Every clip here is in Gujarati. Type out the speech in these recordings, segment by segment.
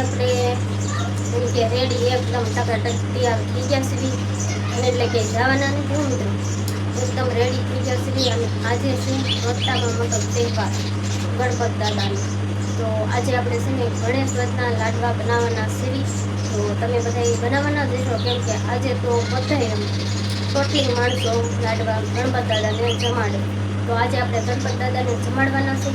આપણે એમ કે રેડી એકદમ ટકાટક તૈયાર થઈ ગયા છે એટલે કે જવાના નથી મિત્રો એકદમ રેડી થઈ ગયા છે અને આજે છે મોટામાં મોટો તહેવાર ગણપત દાદાનો તો આજે આપણે છે ને ગણેશ વ્રતના લાડવા બનાવવાના છે તો તમે બધા બનાવવાના જ છો કેમ કે આજે તો બધા એમ ટોટલી માણસો લાડવા ગણપત દાદાને જમાડે તો આજે આપણે ગણપત દાદાને જમાડવાના છે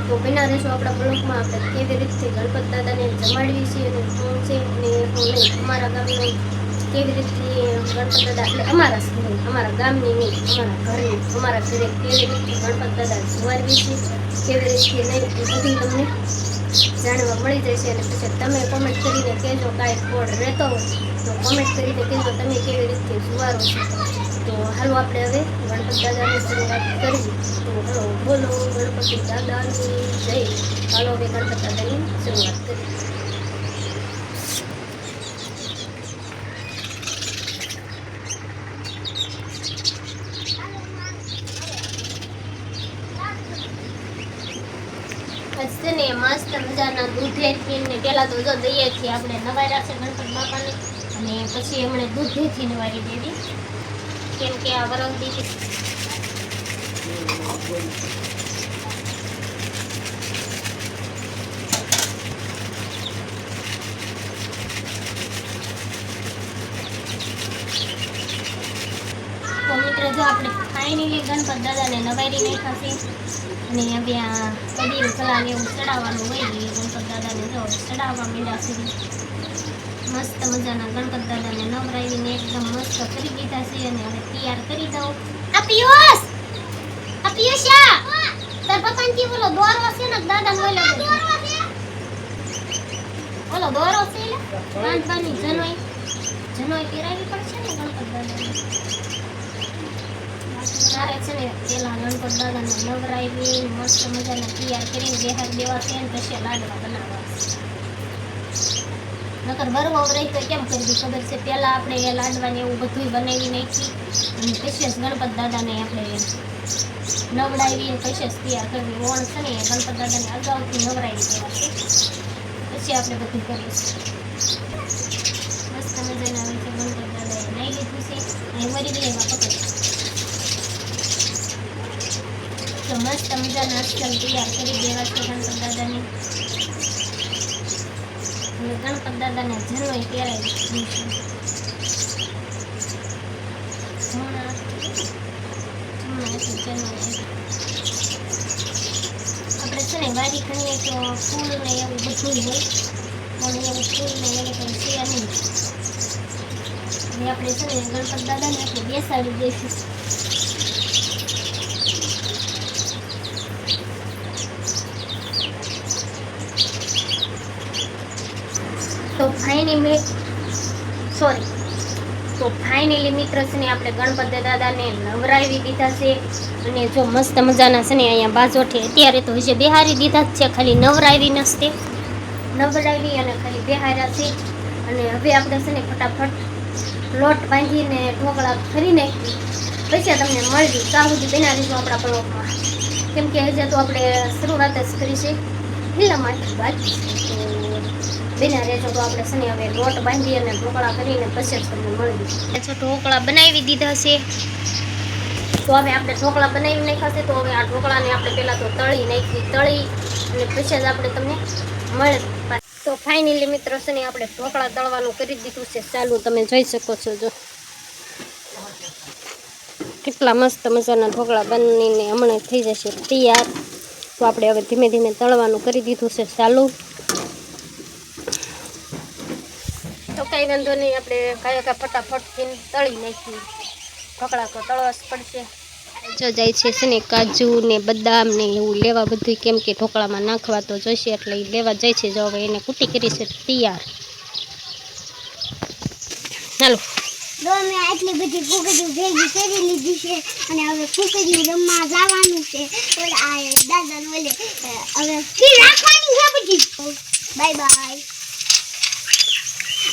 તો બિના રહેશો આપણા બ્લોગમાં આપણે કેવી રીતે ગણપત દાદાને જમાડવી છીએ અને શું છે અને શું નહીં અમારા ગામનો કેવી રીતે ગણપત દાદા એટલે અમારા ગામની નહીં અમારા ઘરની અમારા ઘરે કેવી રીતે ગણપત દાદા જમાડવી છે કેવી રીતે નહીં એ બધું તમને જાણવા મળી જશે અને પછી તમે કોમેન્ટ કરીને કહેજો કાંઈ કોડ રહેતો હોય તો કોમેન્ટ કરીને કહેજો તમે કેવી રીતે સુવારો છો તો હાલો આપણે હવે ગણપત દાદાની શરૂઆત કરવી તો હાલો બોલો ગણપતિ દાદાની જય હાલો હવે ગણપત દાદાની શરૂઆત કરીએ ને મસ્ત મજાના દૂધેથી ને પેલા તો જો દઈએ છીએ આપણે નવાર્યા છે ગણપત બાપાને અને પછી એમણે દૂધેથી નવારી દેવી કેમ કે આ વરસ દીધી તો મિત્રો જો આપણે ફાઇનલી ગણપત દાદાને નવારી નાખ્યા છે અને હવે આ કબીર કલાને એવું ચડાવવાનું હોય એ ગણપત દાદાને જો ચડાવવા માંડ્યા સુધી મસ્ત મજાના ગણપત દાદાને નવરાવીને એકદમ મસ્ત કરી દીધા છે અને હવે તૈયાર કરી દઉં આ પિયુષા તાર પપ્પાને બોલો દોરો છે ને દાદા બોલો બોલો દોરો છે લે બાંધવાની જનોઈ પહેરાવી પડશે ને ગણપત દાદાને તારે છે ને પેલા ગણપત દાદાને નવરાવી મસ્ત મજાને તૈયાર કરીને બેહાર દેવા છે ને પછી લાડવા બનાવવા નકર બરવો રહી તો કેમ કરવી ખબર છે પેલા આપણે એ લાડવાને એવું બધું બનાવી નાખી અને પછી ગણપત દાદાને આપણે નવડાવી પછી તૈયાર કરવી ઓણ છે ને ગણપત દાદાને અગાઉથી નવરાવી દેવા છે પછી આપણે બધું કરીશું મસ્ત મજાના હોય છે ગણપત દાદાએ નાઈ લીધું છે અહીં મરી ગયેલા પકડ તો મસ્ત મજાના અક્ષર તૈયાર કરી દેવા છે ગણપત દાદાને અને ગણપત દાદાને જનોઈ પહેરાવી દઈશું આપણે છે ને વાડી ખણીએ તો ફૂલ ને એવું બધું હોય પણ એવું ફૂલ ને એવું કંઈ છે નહીં હવે આપણે છે ને ગણપત દાદાને આપણે બેસાડી દઈશું તો ફાઇનલી મિત્ર છે ને આપણે ગણપત દાદાને નવરાવી દીધા છે અને જો મસ્ત મજાના છે ને અહીંયા બાજોઠે અત્યારે તો હજી બેહારી દીધા જ છે ખાલી નવરાવી નસતે નવરાવી અને ખાલી બેહાર્યા છે અને હવે આપણે છે ને ફટાફટ લોટ બાંધીને ઢોકળા કરી નાખી પછી તમને મળવી ત્યાં સુધી બનાવીશું આપણા બ્લોગમાં કેમ કે હજી તો આપણે શરૂઆત જ કરી છે એટલા માટે બાકી છે બેના રહેજો તો આપણે છે ને હવે લોટ બાંધી અને ઢોકળા કરીને પછી જ તમને મળવી જો ઢોકળા બનાવી દીધા છે તો હવે આપણે ઢોકળા બનાવી નાખ્યા છે તો હવે આ ઢોકળાને આપણે પહેલાં તો તળી અને પછી જ આપણે તમને મળે તો ફાઇનલી મિત્રો છે ને આપણે ઢોકળા તળવાનું કરી દીધું છે ચાલુ તમે જોઈ શકો છો જો કેટલા મસ્ત મજાના ઢોકળા બનીને હમણાં થઈ જશે તૈયાર તો આપણે હવે ધીમે ધીમે તળવાનું કરી દીધું છે ચાલુ તો કાંઈ વાંધો નહીં આપણે કાંઈ ફટાફટથી તળી નાખીએ ઢોકળા તો તળવા જ પડશે જો જાય છે ને કાજુ ને બદામ ને એવું લેવા બધું કેમ કે ઢોકળામાં નાખવા તો જોઈશે એટલે એ લેવા જાય છે જો હવે એને કૂટી કરી છે તૈયાર ચાલો મેં આટલી બધી ફૂકડીઓ ભેગી કરી લીધી છે અને હવે ફૂકડીઓ રમવા જવાનું છે આ દાદાને ઓલે હવે કી રાખવાની છે બધી બાય બાય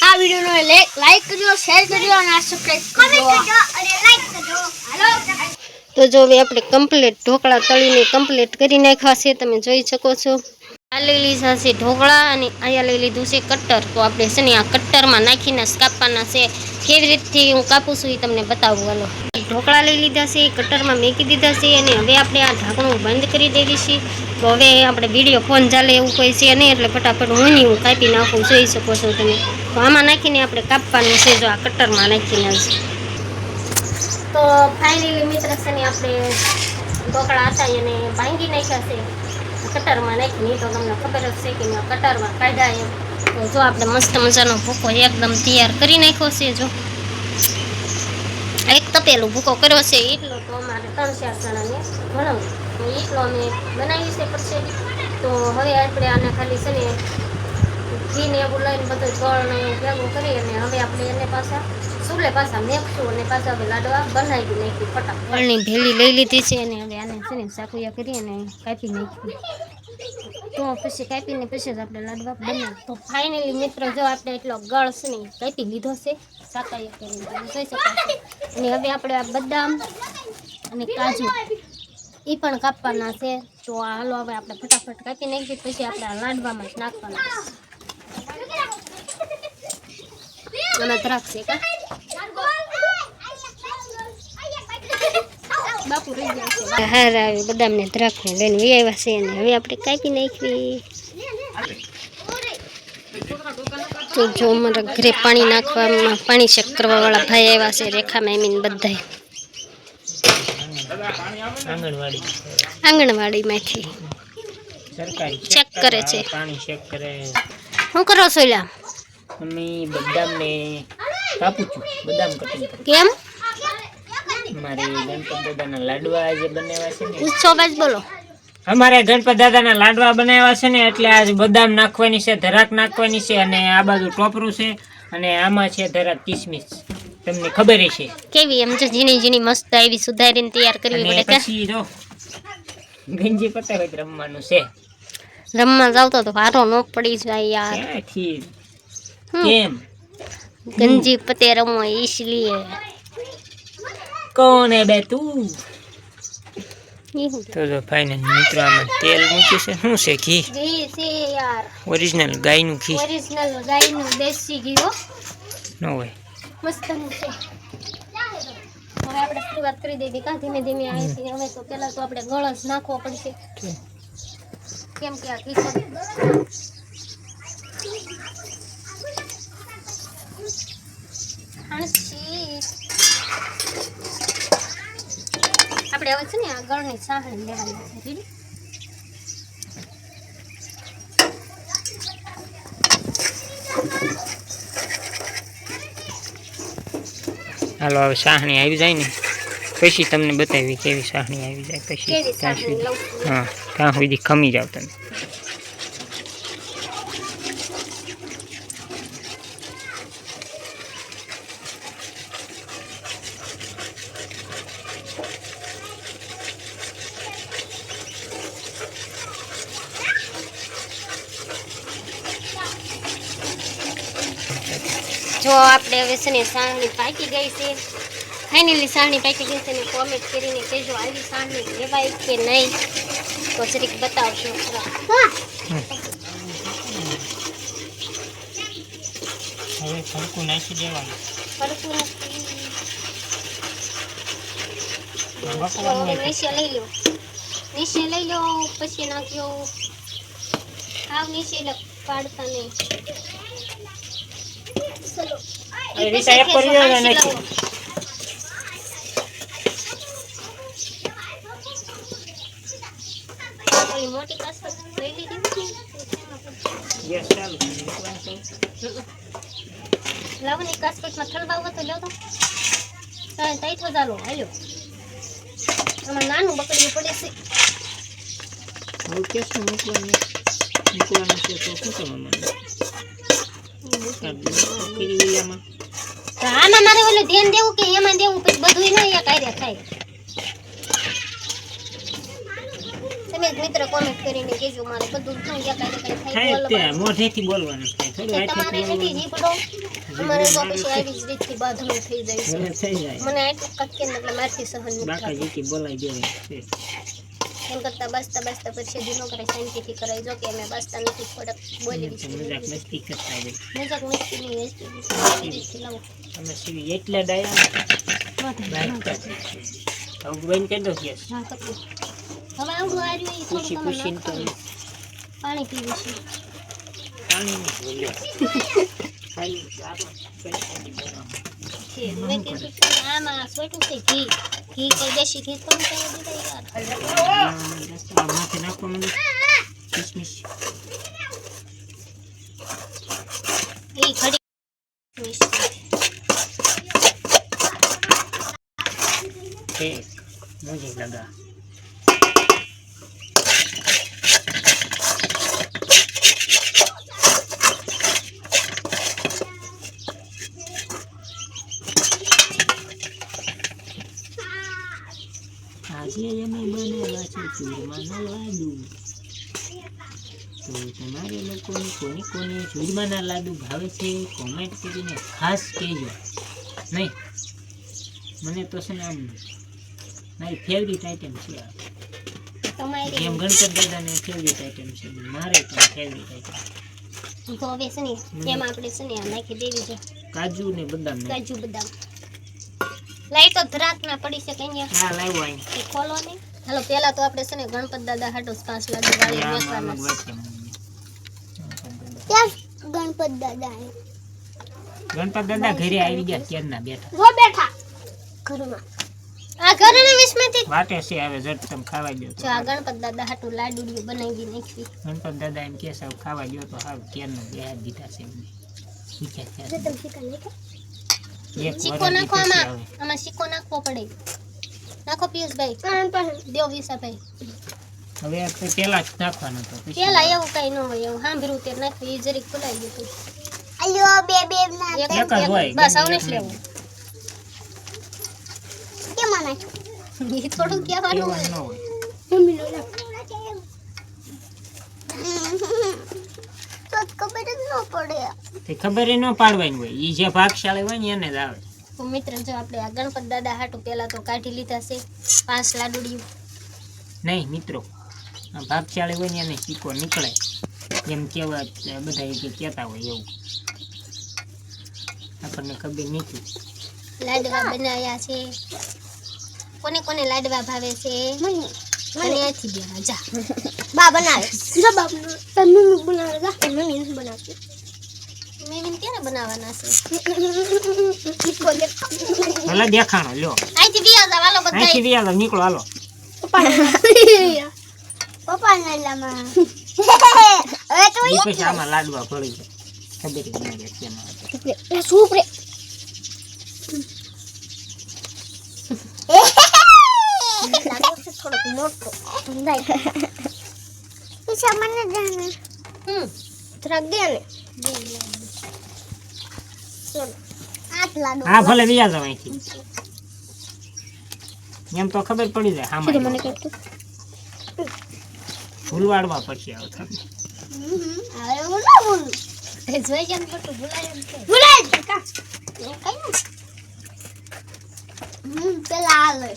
આ વિડિયોને લાઈક કરજો શેર કરજો અને સબસ્ક્રાઇબ કરજો અને લાઈક કરજો હાલો તો જો હવે આપણે કમ્પ્લીટ ઢોકળા તળીને કમ્પ્લીટ કરી નાખ્યા છે તમે જોઈ શકો છો આ લઈ લીધા છે ઢોકળા અને અહીંયા લઈ લીધું છે કટર. તો આપણે છે ને આ કટરમાં નાખીને કાપવાના છે. કેવી રીતથી હું કાપું છું એ તમને બતાવું. હાલો, ઢોકળા લઈ લીધા છે, કટરમાં મેકી દીધા છે અને હવે આપણે આ ઢાંકણું બંધ કરી દેવી છે. તો હવે આપણે વિડીયો ફોન ચાલે એવું કોઈ છે નહીં, એટલે ફટાફટ હું કાપી નાખું, જોઈ શકો છો તમે. તો આમાં નાખીને આપણે કાપવાનું છે, જો આ કટરમાં નાખીને જ. તો ફાઇનલી મિત્ર છે ને આપણે ઢોકળા હતા એને ભાંગી નાખ્યા છે કટરમાં નાખીને. તો તમને ખબર જ છે કે મેં કટરમાં કાઢ્યા એમ. તો જો આપણે મસ્ત મજાનો ભૂકો એકદમ તૈયાર કરી નાખ્યો છે. જો એક તપેલું ભૂકો કર્યો છે, એટલો તો અમારે 3-4 જણાને ભણાવું એટલો અમે બનાવી છે પડશે. તો હવે આપણે આને ખાલી છે ને ઘીને એવું લઈને બધું ગળને ભેગું કરી અને હવે આપણે એને પાછા સુલે પાછા મેકશું અને પાછા હવે લાડવા બનાવી નાખી ફટાફટ. ગળની ભેલી લઈ લીધી છે અને હવે આને છે ને સાકુયા કરી અને કાપી નાખી. તો પછી કાપીને પછી જ આપણે લાડવા બનાવી. તો ફાઇનલી મિત્રો જો આપણે એટલો ગળ છે ને કાપી લીધો છે સાકાયા કરીને, જોઈ શકો છો. અને હવે આપણે આ બદામ અને કાજુ એ પણ કાપવાના છે. તો હાલો હવે આપણે ફટાફટ કાપી નાખીએ, પછી આપણે આ લાડવામાં જ નાખવાના છે. આમાં દ્રાક્ષ છે કા બાપુ રહી ગયા છે. હાર આવે બદામ ને દ્રાક્ષ ને લઈને આવ્યા છે અને હવે આપણે કાપી નાખવી. તો જો અમારા ઘરે પાણી નાખવામાં પાણી ચેક કરવા વાળા ભાઈ આવ્યા છે, રેખા મામીને બધાય આંગણવાડીમાંથી ચેક કરે છે. પાણી ચેક કરે. શું કરો છો લ્યા? મમ્મી બદામ ને કાપું છું, બદામ કટિંગ કરું. કેમ? મારે ગણપત દાદાના લાડવા આજે બનાવ્યા છે ને. પૂછો બાજ બોલો. અમારે ગણપત દાદાના લાડવા બનાવ્યા છે ને, એટલે આજે બદામ નાખવાની છે, ધરાક નાખવાની છે અને આ બાજુ ટોપરું છે અને આમાં છે ધરાક કિસમિસ. તમને ખબર છે કેવી એમ છે ઝીણી ઝીણી મસ્ત આવી સુધારીને તૈયાર કરવી પડે કે પછી જો ગંજી પતાવી રમવાનું છે. રમવા જાવ તો વારો ન પડી જાય યાર. ક્યાંથી કેમ ગંજી પતે રમો इसलिए કોણ હે બે તું? તો જો ફાઇનલ મિત્રો આમાં તેલ મૂક્યું છે. શું છે? ઘી. ઘી છે યાર, ઓરિજિનલ ગાયનું ઘી. ઓરિજિનલ ગાયનું દેશી ઘી હો, ન હોય મસ્તનું છે. હવે આપણે શરૂઆત કરી દઈએ કા ધીમે ધીમે આવે છે. હવે તો પેલા તો આપણે ગળ જ નાખવો પડશે, કેમ કે આ ઘી આપણે હવે છે ને આ ગળની સાહણી લેવાની છે. હાલો હવે સાહણી આવી જાય ને પછી તમને બતાવી કેવી સાહણી આવી જાય પછી. ત્યાં સુધી હા, ત્યાં સુધી ખમી જાવ તમે. જો આપણે હવે છે ને સાહણી પાકી ગઈ છે. ફાઇનલી સાહણી પાકી ગઈ છે ને કોમેન્ટ કરીને કહેજો આવી સાહણી લેવાય કે નહીં, તો જરીક બતાવશો. હવે સરખું નાખી દેવાનું. નીચે લઈ લો, નીચે લઈ લો પછી નાખ્યો. હાવ નીચે એટલે પાડતા નહીં. મોટી કાસર લઈ લીધી. લાવો ને કાસપેટમાં ઠલવાવ તો લ્યો તો તઈ તો ચાલો હાલ્યો. આમાં નાનું બકડીયું પડે છે. હવે કેસું મૂકવાનું છે તો શું કરવાનું? આમાં મારે ઓલું ધ્યાન દેવું કે એમાં દેવું, પછી બધું નહીં એક આર્યા થાય. તમે મિત્રો કોમેન્ટ કરીને કહેજો મારે બધું શું એક આર્યા થાય. મોઢેથી બોલવાનું છે, તમારે નથી નહીં પડો, અમારે તો પછી આવી જ રીતથી બાંધણું થઈ જાય છે. મને આટલું કટકે એટલે મારથી સહન નથી થતું. બોલાઈ દેવાય છે. એમ કરતા બસતા પછી ધીનો કરે શાંતિથી કરાય. જો કે અમે બસતા નથી, થોડાક બોલી મજાક મસ્તી કરતા હોય. મજાક મસ્તી નહીં લાવો અમે સીવી એટલે ડાયા હવે બંધ કરી દો ગેસ. હા કપી હવે આવડું આવ્યું એ ખુશી થોડું ખુશી તો પાણી પીવું છે. પાણી નહીં બોલ્યો ખાલી મેં કીધું કે આમાં સોટું છે ઘી કોઈ દેશી ઘી તો મૂકાવી દીધા યાર. માથે નાખવા માંડો કિસમિસ એ ઘડી एक मुझे लगा આજે અમે બનાવ્યા છે ચૂરમાના લાડુ. તો તમારે લોકોને કોને કોને ચૂરમાના લાડુ ભાવે છે કોમેન્ટ કરીને ખાસ કહેજો. નહીં મને તો છે ને આમ મારી ફેવરિટ આઈટમ છે આ. તમારી જેમ ગણપત દાદાની ફેવરિટ આઈટમ છે મારે પણ ફેવરિટ આઈટમ તો હવે છે ને એમાં આપણે છે ને આ નાખી દેવી છે કાજુ ને બદામ ને. કાજુ બદામ. લાઈ તો ધરાક ના પડી શકે અહીંયા. હા લાવ્યો અહીં એ ખોલો ને. હાલો પેલા તો આપણે છે ને ગણપત દાદા હાટો 5 લાડુ વાળી વેચવાના છે. ત્યાં ગણપત દાદા આયા. ગણપત દાદા ઘરે આવી ગયા ક્યારના બેઠા જો બેઠા ઘરમાં. આ ઘરની વિસ્મયથી વાટે છે હવે જટ તમે ખાવા દો તો. જો આ ગણપત દાદા હાટુ લાડુડિયું બનાવી નાખી. ગણપત દાદા એમ કે સાવ ખાવા દો તો હાવ ક્યારનો બેહાર દીધા છે એમને. શીખ્યા છે તમે શીખા નહીં કે? એક સિક્કો વરસ નાખો દીધા છે આમાં. હવે. આમાં સિક્કો નાખવો પડે. નાખો પિયુષભાઈ. કાન પાસે દેવ વિસાભાઈ. હવે આ તો પેલા જ નાખવાનો તો પછી પેલા એવું કઈ ન હોય એવું સાંભળ્યું તે નાખ્યું એ જરીક ખુલાઈ ગયું હતું. અલ્યો બે ના એક એક જ હોય, બસ ગમે આવું એક નથી લેવું. કેમાં નાખ્યું? એ થોડું કહેવાનું કેવું હોય. ન હોય. મમ્મી લો લા. તો ખબર જ ન પડે. તે ખબર ય ન પાડવાની હોય ઈ જે ભાગશાળી હોય ને એને જ આવે. તો મિત્ર જો આપણે આ ગણપત દાદા હાટુ પેલા તો કાઢી લીધા છે 5 લાડુડિયું. નહીં મિત્રો આ ભાગશાળી હોય ને એને સિક્કો નીકળે એમ કેવા બધા જે કહેતા હોય એવું આપણને ખબર નથી. લાડવા બનાવ્યા છે. કોને કોને લાડવા ભાવે છે? મને મને આથી બે જા. બા બનાવે. જો બાપ તન્નુ બનાવે જા. મમ્મી નથી બનાવતી. મેં ક્યારે બનાવવાના છે? ઈકો દે. ભલે દેખાણો લ્યો અહીંથી બિયા જા વાલો અહીંથી બધાય. વ્યાલો નીકળો હાલો. પપ્પા ને લામાં. હવે તો ઈ પછી આમાં લાડવા ભળી જાય ખબર ય ન રહે કેમાં હતા. એ સુપરે. થોડોક મોટો સમજાય. એ સામાન્ય જાને થોડાક દે ને. ચલો આટ લાડુ. હા ભલે વ્યા જાવ અહીંથી એમ તો ખબર પડી જાય હા મને કરતું. ભૂલવાડવા પડશે હવે તમને. હવે હું ના બોલું. એ જોઈ ગયા ને ખોટું ભૂલાય એમ છે. ભૂલાય જ કા. એ કઈ નહીં. પેલા આલે.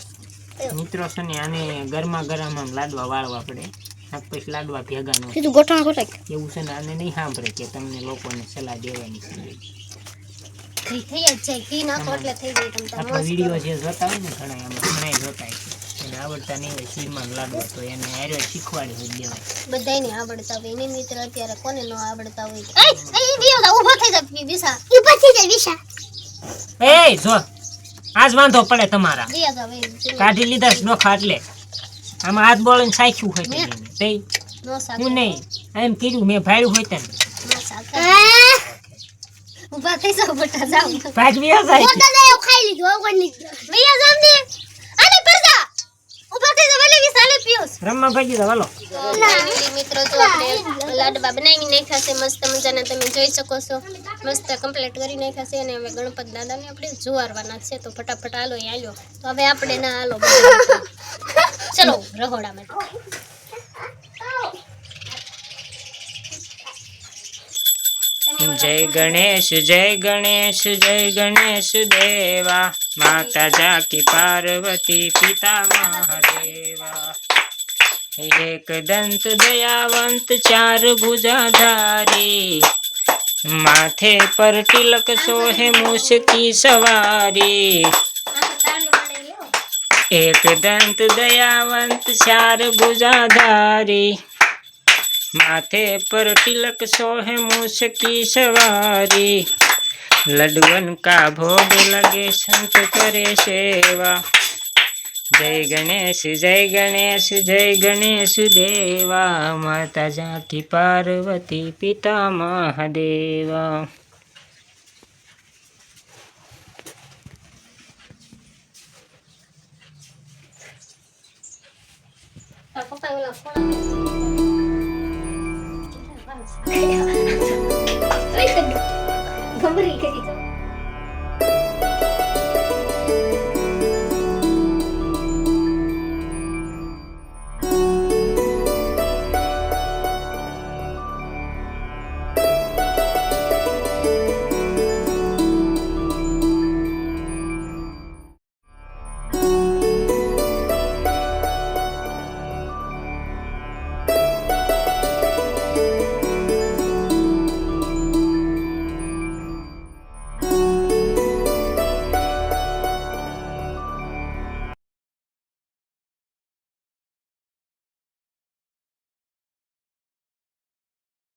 મિત્રો છે ને આને ગરમા ગરમ આમ લાડવા વાળવા પડે પછી લાડવા ભેગા ન સીધું ગોઠણ ગોઠક. એવું છે ને આને નહીં સાંભળે કે તમને લોકોને સલાહ દેવાની છે. ઘી થઈ જ જાય. ઘી નાખો એટલે થઈ જાય તમ આપણા વિડીયો જે જોતા હોય ને ઘણા એમાં ઘણા જોતા હોય છે એને આવડતા નહીં હોય શીરમાં લાડવા તો એને આર્યો શીખવાડી હોય દેવાય. બધાયને આવડતા હોય. એની મિત્ર અત્યારે કોને ન આવડતા હોય. એ બિયો જા ઊભો થઈ જા બિસા. ઈ પછી જાય વિશા. એ જો આજ વાંધો પડે તમારા બિયા જા ભાઈ. કાઢી લીધા છે નોખા એટલે આમાં હાથ બોળીને સાખ્યું હોય તે તે નો સાક. હું નહીં એમ કીધું મેં ભાડ્યું હોય તને નો સાક. ઊભા થઈ જાવ બટા જાવ. ભાગ વ્યા જાય તો દાદા ખાઈ લીધું હવે કોઈ નહીં. બિયા જામ દે. આલે પર જા. ઊભા થઈ જા વેલી વિસાલે પિયોસ. રમવા ભાગી દો હાલો. મિત્રો તો આપણે લાડવા બનાવી નાખ્યા છે મસ્ત મજાના તમે જોઈ શકો છો. મસ્ત કમ્પ્લીટ કરી નાખ્યા છે અને હવે ગણપત દાદાને આપણે જુવારવાના છે તો ફટાફટ હાલો અહીં આલ્યો. તો હવે આપણે ના હાલો ચલો રહોડામાં. જય ગણેશ જય ગણેશ જય ગણેશ દેવા માતા જાકી પાર્વતી પિતા મહાદેવા એક દંત દયાવંત ચાર ભુજાધારી, માથે પર તિલક સોહે મૂસકી સવારી. એક દંત દયાવંત ચાર ભુજાધારી, माथे पर तिलक सोहे मूसकी सवारी. लडवन का भोग लगे संत करे सेवा. जय गणेश जय गणेश जय गणेश देवा. माता जाति पार्वती पिता महादेवा. ગમરી કરી દો.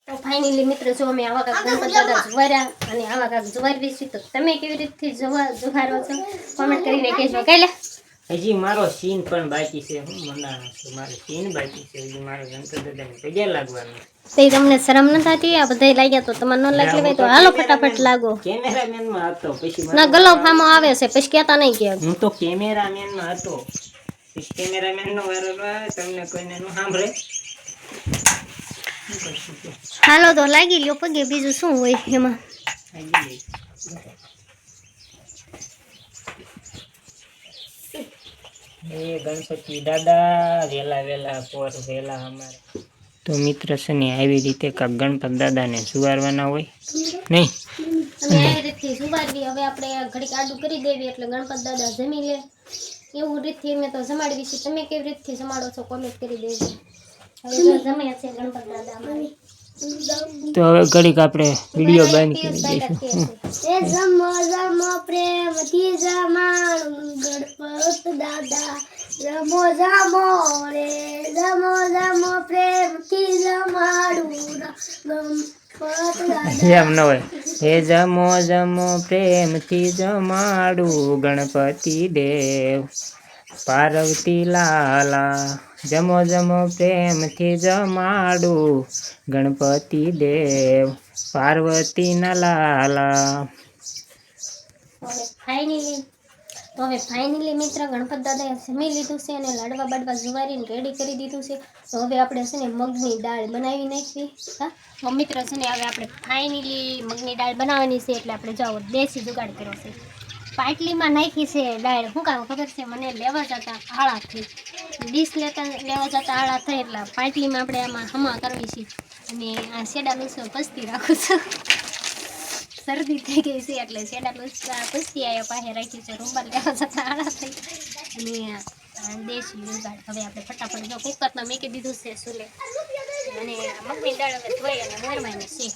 તો ફાઇનલી મિત્રો જો અમે આવા કાંક ગણપત દાદા જુવાર્યા અને આવા કાંક જુવારવી છે તો તમે કેવી રીતથી જુવારો છો કોમેન્ટ કરીને કહેજો. કાલે હજી મારો સીન પણ બાકી છે. હું મંડાણો છું, મારો સીન બાકી છે. હજી મારો ગણપત દાદાને પગે લાગવાનું. તે તમને શરમ ન થતી? આ બધા લાગ્યા તો તમને ન લાગી હોય તો હાલો ફટાફટ લાગો. કેમેરામેન માં હતો પછી ના ગલો ફામો આવે છે પછી કહેતા નહીં કે હું તો કેમેરામેન માં હતો. પછી કેમેરામેન નો વારો આવે તમને કોઈને નું સાંભળે. હાલો તો લાગી લ્યો પગે, બીજું શું હોય એમાં. એ ગણપતિ દાદા વેલા વેલા પોર વેલા અમારે તો મિત્ર છે ને આવી રીતે કાંક ગણપત દાદાને સુવારવાના હોય નહીં. અને એ રીતથી સુવારવી. હવે આપણે ઘડીક આડું કરી દેવી એટલે ગણપત દાદા જમી લે. એવું રીતથી અમે તો જમાડવી છે. તમે કેવી રીતથી જમાડો છો કોમેન્ટ કરી દેજો. હવે તો જમ્યા છે ગણપત દાદા અમારે. તો હવે ઘડીક આપણે વિડીયો બંધ કરી દઈશું. એ જમો જમો પ્રેમથી જમાડું ગણપત દાદા. જમો જમો રે જમો જમો પ્રેમથી જમાડું ગણપત દાદા. એમ ન હોય. હે જમો જમો પ્રેમથી જમાડું ગણપતિ દેવ પાર્વતી લાલા. જમો જમો પ્રેમથી જમાડું ગણપતિ દેવ પાર્વતી ના લાલા. હવે ફાઇનલી મિત્ર ગણપત દાદાએ જમી લીધું છે અને લાડવા બાડવા જુવારીને રેડી કરી દીધું છે. તો હવે આપણે છે ને મગની દાળ બનાવી નાખવી. હા તો મિત્ર છે ને હવે આપણે ફાઇનલી મગની દાળ બનાવવાની છે એટલે આપણે જાઓ દેશી જુગાડ કર્યો છે. પાટલીમાં નાખી છે દાળ. શું કામ ખબર છે? મને લેવા જતા આળા થઈ ડીશ લેવા જતા આળા થઈ એટલે પાટલીમાં આપણે આમાં હમા કરવી છે. અને આ શેડા લૂસવા પસ્તી રાખું છું. શરદી થઈ ગઈ છે એટલે શેડા લૂસવા પસ્તી આવ્યા પાસે રાખી છે. રૂમાલ લેવા જતા આળા થઈ અને દેશી જુગાડ. હવે આપણે ફટાફટ જો કુકરમાં મૂકી દીધું છે સુલે અને મગની દાળ હવે ધોઈ અને મોરવાની છે.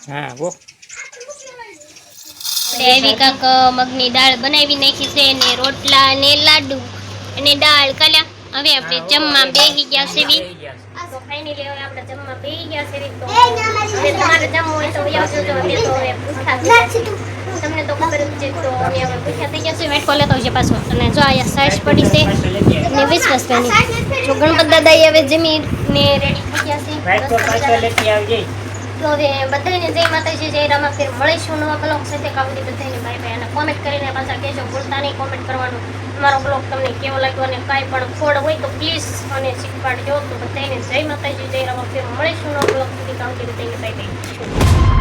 હા વો એવી કાંક મગની દાળ બનાવી નાખી છે અને રોટલા અને લાડુ અને દાળ કાલ્યા. હવે આપણે જમવા બેસી ગયા છે. તો ફાઇનલી હવે આપણે જમવા બેસી ગયા છે. તો હવે તમારે જમવું હોય તો આવજો. જો અમે તો હવે ભૂખ્યા થઈ ગયા છીએ. તમને તો ખબર જ છે. તો અમે હવે ભૂખ્યા થઈ ગયા છે. વેટકો લેતો છે પાછો. અને જો અહીંયા સાસ પડી છે અને વિશ્વાસ પેની જો ગણપત દાદા હવે જમીને રેડી થઈ ગયા છે. તો હવે બધાને જય માતાજી જય રામા. ફેર મળીશું નવા બ્લોગ સાથે. કાવડી બધાને બાય બાય. અને કોમેન્ટ કરીને પાછા કહેજો. ભૂલતા નહીં કોમેન્ટ કરવાનું. અમારો બ્લોગ તમને કેવો લાગ્યો અને કાંઈ પણ ફોડ હોય તો પ્લીઝ મને શીખવાડજો. તો બધાને જય માતાજી જય રામા. ફેર મળીશું નવા બ્લોગ સુધી. કાવડી બધાને બાય બાય.